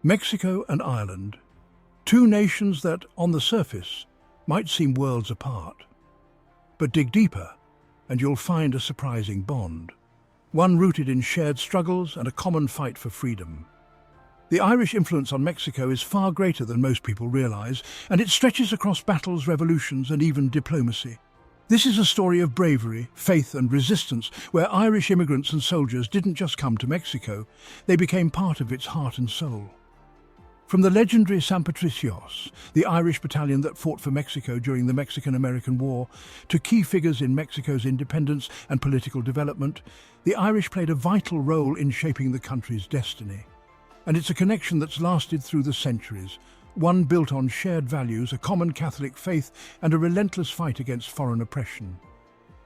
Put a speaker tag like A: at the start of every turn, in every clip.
A: Mexico and Ireland, two nations that, on the surface, might seem worlds apart. But dig deeper, and you'll find a surprising bond, one rooted in shared struggles and a common fight for freedom. The Irish influence on Mexico is far greater than most people realize, and it stretches across battles, revolutions, and even diplomacy. This is a story of bravery, faith, and resistance, where Irish immigrants and soldiers didn't just come to Mexico, they became part of its heart and soul. From the legendary San Patricios, the Irish battalion that fought for Mexico during the Mexican-American War, to key figures in Mexico's independence and political development, the Irish played a vital role in shaping the country's destiny. And it's a connection that's lasted through the centuries, one built on shared values, a common Catholic faith, and a relentless fight against foreign oppression.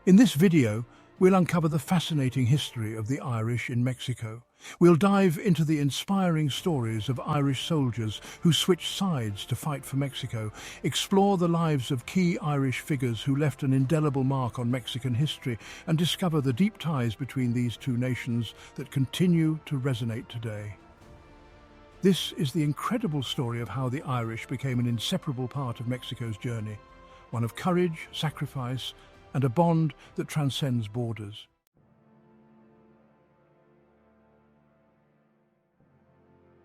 A: In this video, we'll uncover the fascinating history of the Irish in Mexico. We'll dive into the inspiring stories of Irish soldiers who switched sides to fight for Mexico, explore the lives of key Irish figures who left an indelible mark on Mexican history, and discover the deep ties between these two nations that continue to resonate today. This is the incredible story of how the Irish became an inseparable part of Mexico's journey, one of courage, sacrifice, and a bond that transcends borders.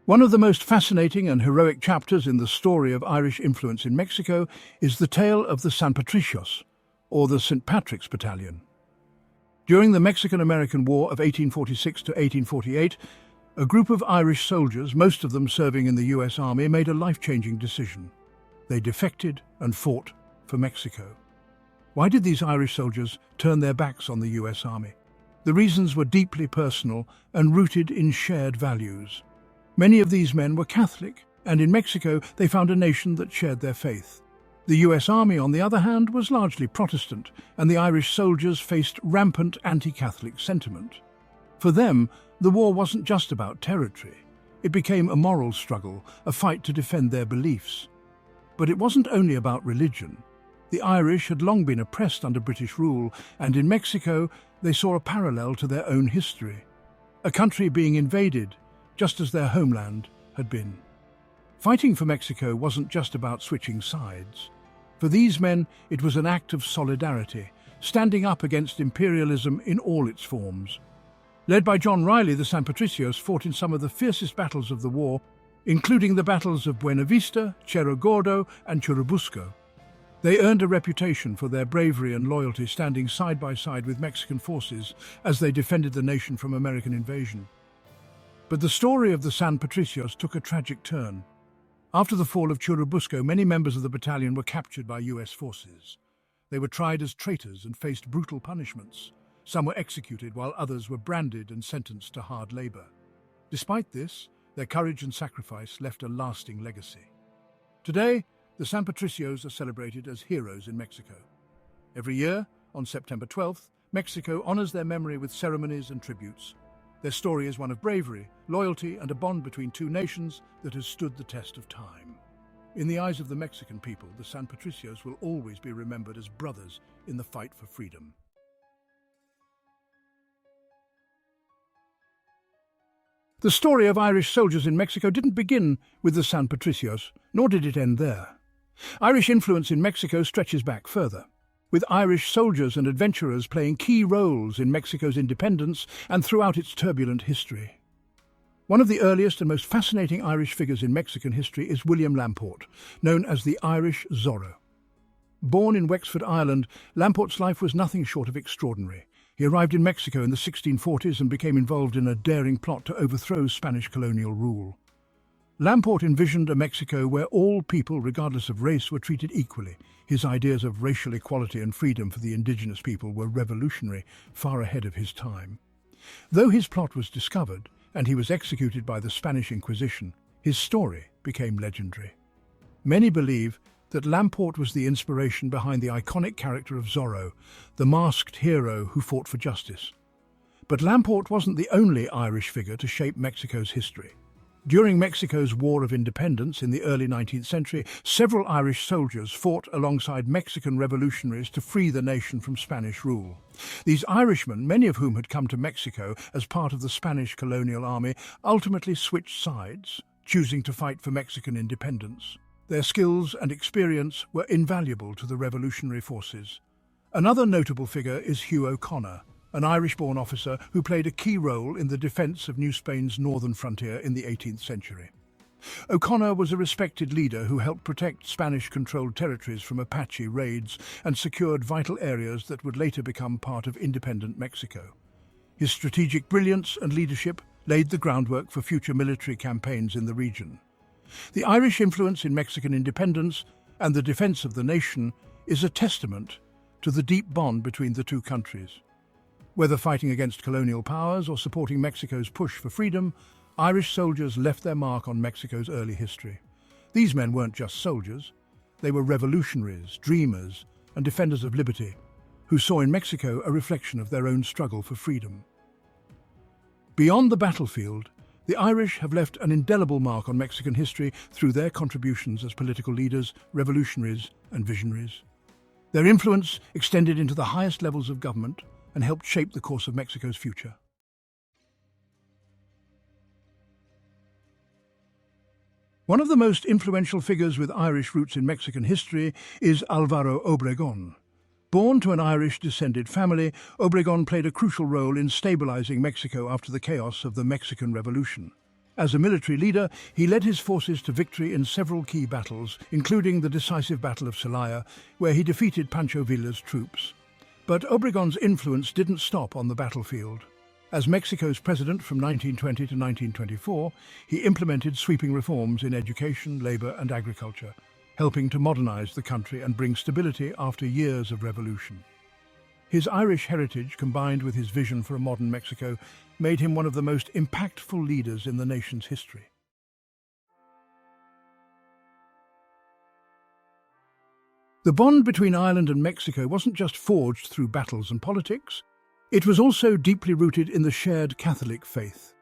A: One of the most fascinating and heroic chapters in the story of Irish influence in Mexico is the tale of the San Patricios, or the St. Patrick's Battalion. During the Mexican-American War of 1846 to 1848, a group of Irish soldiers, most of them serving in the US Army, made a life-changing decision. They defected and fought for Mexico. Why did these Irish soldiers turn their backs on the US Army? The reasons were deeply personal and rooted in shared values. Many of these men were Catholic, and in Mexico they found a nation that shared their faith. The US Army, on the other hand, was largely Protestant, and the Irish soldiers faced rampant anti-Catholic sentiment. For them, the war wasn't just about territory. It became a moral struggle, a fight to defend their beliefs. But it wasn't only about religion. The Irish had long been oppressed under British rule, and in Mexico they saw a parallel to their own history. A country being invaded, just as their homeland had been. Fighting for Mexico wasn't just about switching sides. For these men, it was an act of solidarity, standing up against imperialism in all its forms. Led by John Riley, the San Patricios fought in some of the fiercest battles of the war, including the battles of Buena Vista, Cerro Gordo, and Churubusco. They earned a reputation for their bravery and loyalty, standing side by side with Mexican forces as they defended the nation from American invasion. But the story of the San Patricios took a tragic turn. After the fall of Churubusco, many members of the battalion were captured by US forces. They were tried as traitors and faced brutal punishments. Some were executed while others were branded and sentenced to hard labor. Despite this, their courage and sacrifice left a lasting legacy. Today, the San Patricios are celebrated as heroes in Mexico. Every year, on September 12th, Mexico honors their memory with ceremonies and tributes. Their story is one of bravery, loyalty, and a bond between two nations that has stood the test of time. In the eyes of the Mexican people, the San Patricios will always be remembered as brothers in the fight for freedom. The story of Irish soldiers in Mexico didn't begin with the San Patricios, nor did it end there. Irish influence in Mexico stretches back further, with Irish soldiers and adventurers playing key roles in Mexico's independence and throughout its turbulent history. One of the earliest and most fascinating Irish figures in Mexican history is William Lamport, known as the Irish Zorro. Born in Wexford, Ireland, Lamport's life was nothing short of extraordinary. He arrived in Mexico in the 1640s and became involved in a daring plot to overthrow Spanish colonial rule. Lamport envisioned a Mexico where all people, regardless of race, were treated equally. His ideas of racial equality and freedom for the indigenous people were revolutionary, far ahead of his time. Though his plot was discovered, and he was executed by the Spanish Inquisition, his story became legendary. Many believe that Lamport was the inspiration behind the iconic character of Zorro, the masked hero who fought for justice. But Lamport wasn't the only Irish figure to shape Mexico's history. During Mexico's War of Independence in the early 19th century, several Irish soldiers fought alongside Mexican revolutionaries to free the nation from Spanish rule. These Irishmen, many of whom had come to Mexico as part of the Spanish colonial army, ultimately switched sides, choosing to fight for Mexican independence. Their skills and experience were invaluable to the revolutionary forces. Another notable figure is Hugh O'Connor, an Irish-born officer who played a key role in the defence of New Spain's northern frontier in the 18th century. O'Connor was a respected leader who helped protect Spanish-controlled territories from Apache raids and secured vital areas that would later become part of independent Mexico. His strategic brilliance and leadership laid the groundwork for future military campaigns in the region. The Irish influence in Mexican independence and the defence of the nation is a testament to the deep bond between the two countries. Whether fighting against colonial powers or supporting Mexico's push for freedom, Irish soldiers left their mark on Mexico's early history. These men weren't just soldiers, they were revolutionaries, dreamers, and defenders of liberty, who saw in Mexico a reflection of their own struggle for freedom. Beyond the battlefield, the Irish have left an indelible mark on Mexican history through their contributions as political leaders, revolutionaries, and visionaries. Their influence extended into the highest levels of government and helped shape the course of Mexico's future. One of the most influential figures with Irish roots in Mexican history is Álvaro Obregón. Born to an Irish-descended family, Obregón played a crucial role in stabilizing Mexico after the chaos of the Mexican Revolution. As a military leader, he led his forces to victory in several key battles, including the decisive Battle of Celaya, where he defeated Pancho Villa's troops. But Obregón's influence didn't stop on the battlefield. As Mexico's president from 1920 to 1924, he implemented sweeping reforms in education, labor, and agriculture, helping to modernize the country and bring stability after years of revolution. His Irish heritage, combined with his vision for a modern Mexico, made him one of the most impactful leaders in the nation's history. The bond between Ireland and Mexico wasn't just forged through battles and politics, it was also deeply rooted in the shared Catholic faith.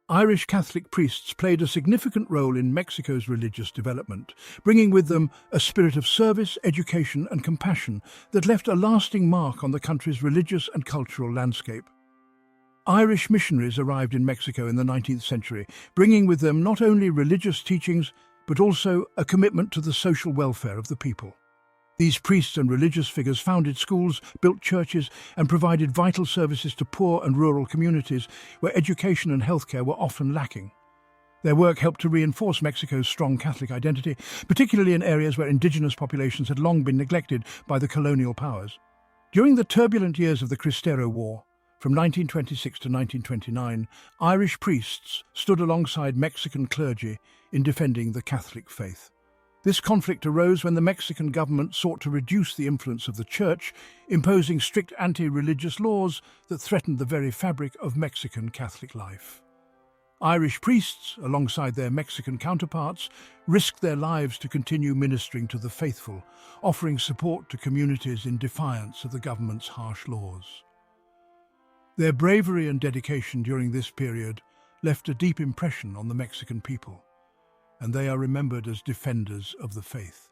A: Irish Catholic priests played a significant role in Mexico's religious development, bringing with them a spirit of service, education, and compassion that left a lasting mark on the country's religious and cultural landscape. Irish missionaries arrived in Mexico in the 19th century, bringing with them not only religious teachings, but also a commitment to the social welfare of the people. These priests and religious figures founded schools, built churches, and provided vital services to poor and rural communities where education and healthcare were often lacking. Their work helped to reinforce Mexico's strong Catholic identity, particularly in areas where indigenous populations had long been neglected by the colonial powers. During the turbulent years of the Cristero War, from 1926 to 1929, Irish priests stood alongside Mexican clergy in defending the Catholic faith. This conflict arose when the Mexican government sought to reduce the influence of the Church, imposing strict anti-religious laws that threatened the very fabric of Mexican Catholic life. Irish priests, alongside their Mexican counterparts, risked their lives to continue ministering to the faithful, offering support to communities in defiance of the government's harsh laws. Their bravery and dedication during this period left a deep impression on the Mexican people, and they are remembered as defenders of the faith.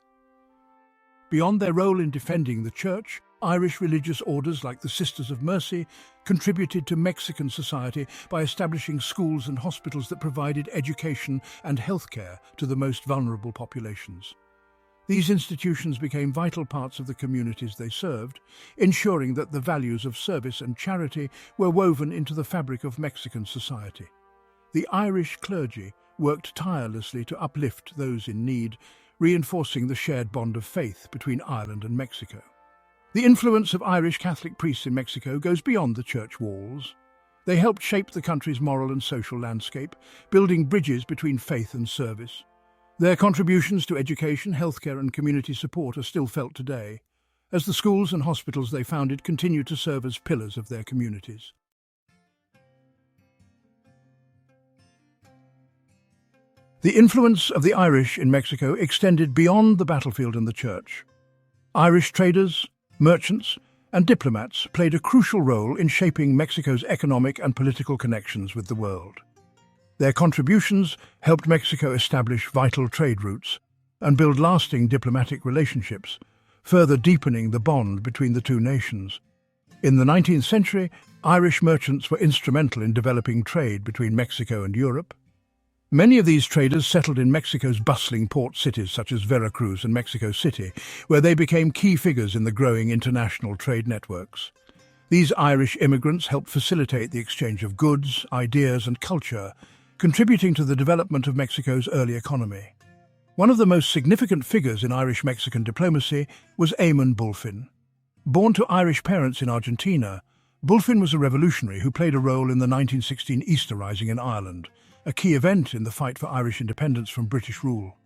A: Beyond their role in defending the Church, Irish religious orders like the Sisters of Mercy contributed to Mexican society by establishing schools and hospitals that provided education and healthcare to the most vulnerable populations. These institutions became vital parts of the communities they served, ensuring that the values of service and charity were woven into the fabric of Mexican society. The Irish clergy worked tirelessly to uplift those in need, reinforcing the shared bond of faith between Ireland and Mexico. The influence of Irish Catholic priests in Mexico goes beyond the church walls. They helped shape the country's moral and social landscape, building bridges between faith and service. Their contributions to education, healthcare, and community support are still felt today, as the schools and hospitals they founded continue to serve as pillars of their communities. The influence of the Irish in Mexico extended beyond the battlefield and the church. Irish traders, merchants, and diplomats played a crucial role in shaping Mexico's economic and political connections with the world. Their contributions helped Mexico establish vital trade routes and build lasting diplomatic relationships, further deepening the bond between the two nations. In the 19th century, Irish merchants were instrumental in developing trade between Mexico and Europe. Many of these traders settled in Mexico's bustling port cities such as Veracruz and Mexico City, where they became key figures in the growing international trade networks. These Irish immigrants helped facilitate the exchange of goods, ideas and culture, contributing to the development of Mexico's early economy. One of the most significant figures in Irish-Mexican diplomacy was Eamon Bulfin. Born to Irish parents in Argentina, Bulfin was a revolutionary who played a role in the 1916 Easter Rising in Ireland, a key event in the fight for Irish independence from British rule.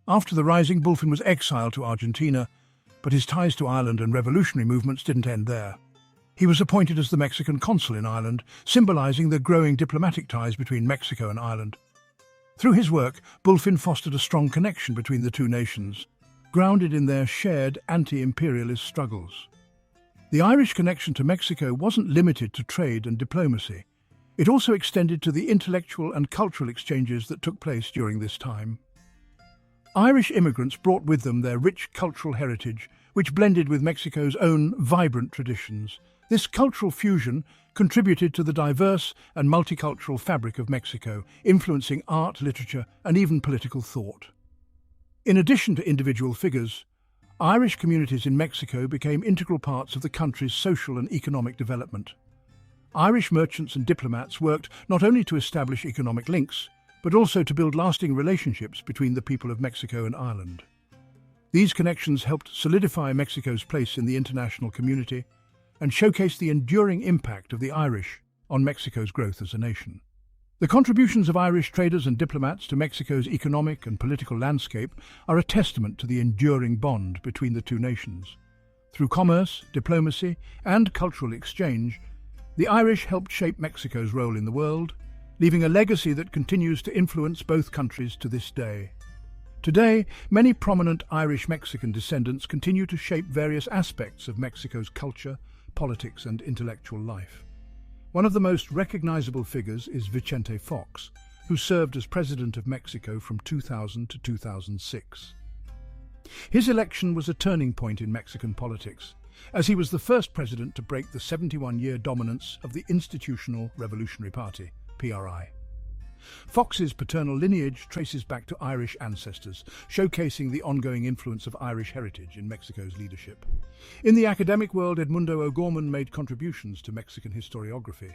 A: After the Rising, Bulfin was exiled to Argentina, but his ties to Ireland and revolutionary movements didn't end there. He was appointed as the Mexican consul in Ireland, symbolising the growing diplomatic ties between Mexico and Ireland. Through his work, Bulfin fostered a strong connection between the two nations, grounded in their shared anti-imperialist struggles. The Irish connection to Mexico wasn't limited to trade and diplomacy. It also extended to the intellectual and cultural exchanges that took place during this time. Irish immigrants brought with them their rich cultural heritage, which blended with Mexico's own vibrant traditions. This cultural fusion contributed to the diverse and multicultural fabric of Mexico, influencing art, literature, and even political thought. In addition to individual figures, Irish communities in Mexico became integral parts of the country's social and economic development. Irish merchants and diplomats worked not only to establish economic links, but also to build lasting relationships between the people of Mexico and Ireland. These connections helped solidify Mexico's place in the international community and showcase the enduring impact of the Irish on Mexico's growth as a nation. The contributions of Irish traders and diplomats to Mexico's economic and political landscape are a testament to the enduring bond between the two nations. Through commerce, diplomacy, and cultural exchange, the Irish helped shape Mexico's role in the world, leaving a legacy that continues to influence both countries to this day. Today, many prominent Irish-Mexican descendants continue to shape various aspects of Mexico's culture, politics, and intellectual life. One of the most recognizable figures is Vicente Fox, who served as President of Mexico from 2000 to 2006. His election was a turning point in Mexican politics, as he was the first president to break the 71-year dominance of the Institutional Revolutionary Party, PRI. Fox's paternal lineage traces back to Irish ancestors, showcasing the ongoing influence of Irish heritage in Mexico's leadership. In the academic world, Edmundo O'Gorman made contributions to Mexican historiography.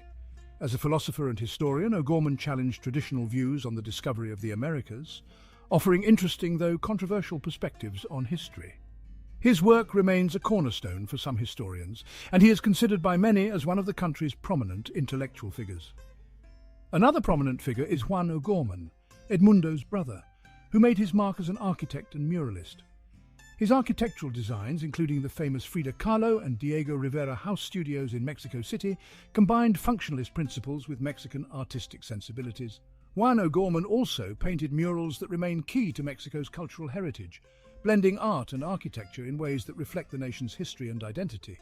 A: As a philosopher and historian, O'Gorman challenged traditional views on the discovery of the Americas, offering interesting though controversial perspectives on history. His work remains a cornerstone for some historians, and he is considered by many as one of the country's prominent intellectual figures. Another prominent figure is Juan O'Gorman, Edmundo's brother, who made his mark as an architect and muralist. His architectural designs, including the famous Frida Kahlo and Diego Rivera house studios in Mexico City, combined functionalist principles with Mexican artistic sensibilities. Juan O'Gorman also painted murals that remain key to Mexico's cultural heritage, blending art and architecture in ways that reflect the nation's history and identity.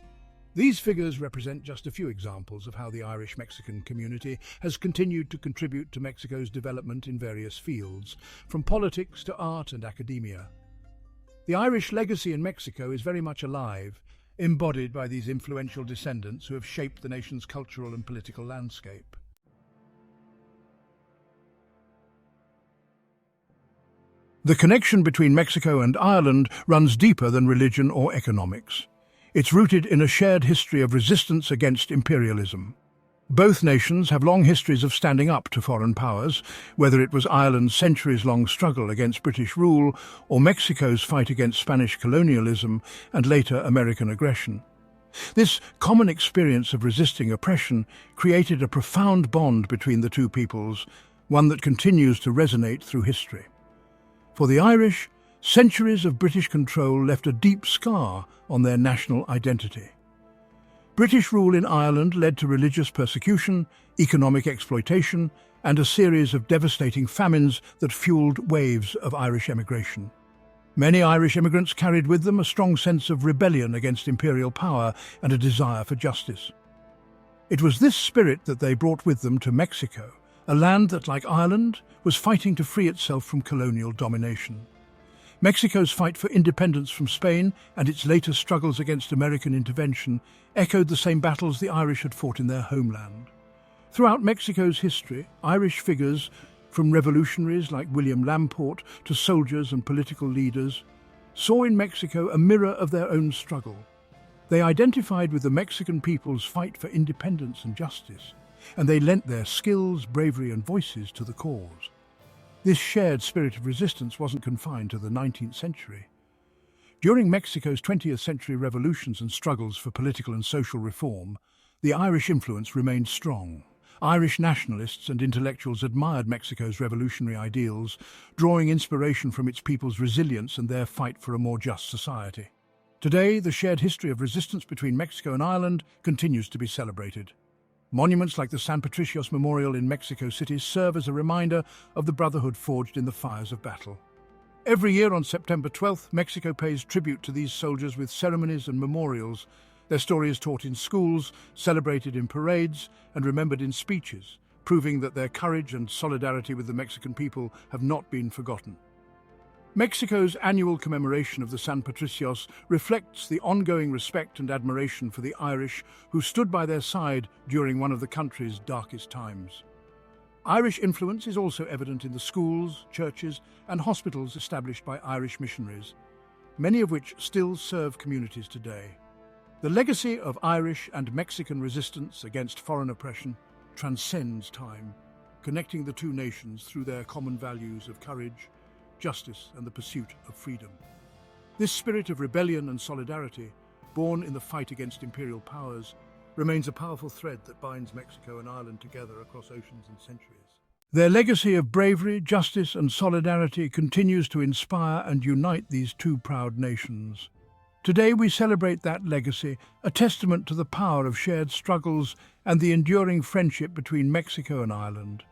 A: These figures represent just a few examples of how the Irish-Mexican community has continued to contribute to Mexico's development in various fields, from politics to art and academia. The Irish legacy in Mexico is very much alive, embodied by these influential descendants who have shaped the nation's cultural and political landscape. The connection between Mexico and Ireland runs deeper than religion or economics. It's rooted in a shared history of resistance against imperialism. Both nations have long histories of standing up to foreign powers, whether it was Ireland's centuries-long struggle against British rule or Mexico's fight against Spanish colonialism and later American aggression. This common experience of resisting oppression created a profound bond between the two peoples, one that continues to resonate through history. For the Irish, centuries of British control left a deep scar on their national identity. British rule in Ireland led to religious persecution, economic exploitation, and a series of devastating famines that fueled waves of Irish emigration. Many Irish immigrants carried with them a strong sense of rebellion against imperial power and a desire for justice. It was this spirit that they brought with them to Mexico, a land that, like Ireland, was fighting to free itself from colonial domination. Mexico's fight for independence from Spain and its later struggles against American intervention echoed the same battles the Irish had fought in their homeland. Throughout Mexico's history, Irish figures, from revolutionaries like William Lamport to soldiers and political leaders, saw in Mexico a mirror of their own struggle. They identified with the Mexican people's fight for independence and justice, and they lent their skills, bravery, and voices to the cause. This shared spirit of resistance wasn't confined to the 19th century. During Mexico's 20th century revolutions and struggles for political and social reform, the Irish influence remained strong. Irish nationalists and intellectuals admired Mexico's revolutionary ideals, drawing inspiration from its people's resilience and their fight for a more just society. Today, the shared history of resistance between Mexico and Ireland continues to be celebrated. Monuments like the San Patricios Memorial in Mexico City serve as a reminder of the brotherhood forged in the fires of battle. Every year on September 12th, Mexico pays tribute to these soldiers with ceremonies and memorials. Their story is taught in schools, celebrated in parades, and remembered in speeches, proving that their courage and solidarity with the Mexican people have not been forgotten. Mexico's annual commemoration of the San Patricios reflects the ongoing respect and admiration for the Irish who stood by their side during one of the country's darkest times. Irish influence is also evident in the schools, churches, and hospitals established by Irish missionaries, many of which still serve communities today. The legacy of Irish and Mexican resistance against foreign oppression transcends time, connecting the two nations through their common values of courage, justice, and the pursuit of freedom. This spirit of rebellion and solidarity, born in the fight against imperial powers, remains a powerful thread that binds Mexico and Ireland together across oceans and centuries. Their legacy of bravery, justice, and solidarity continues to inspire and unite these two proud nations. Today we celebrate that legacy, a testament to the power of shared struggles and the enduring friendship between Mexico and Ireland.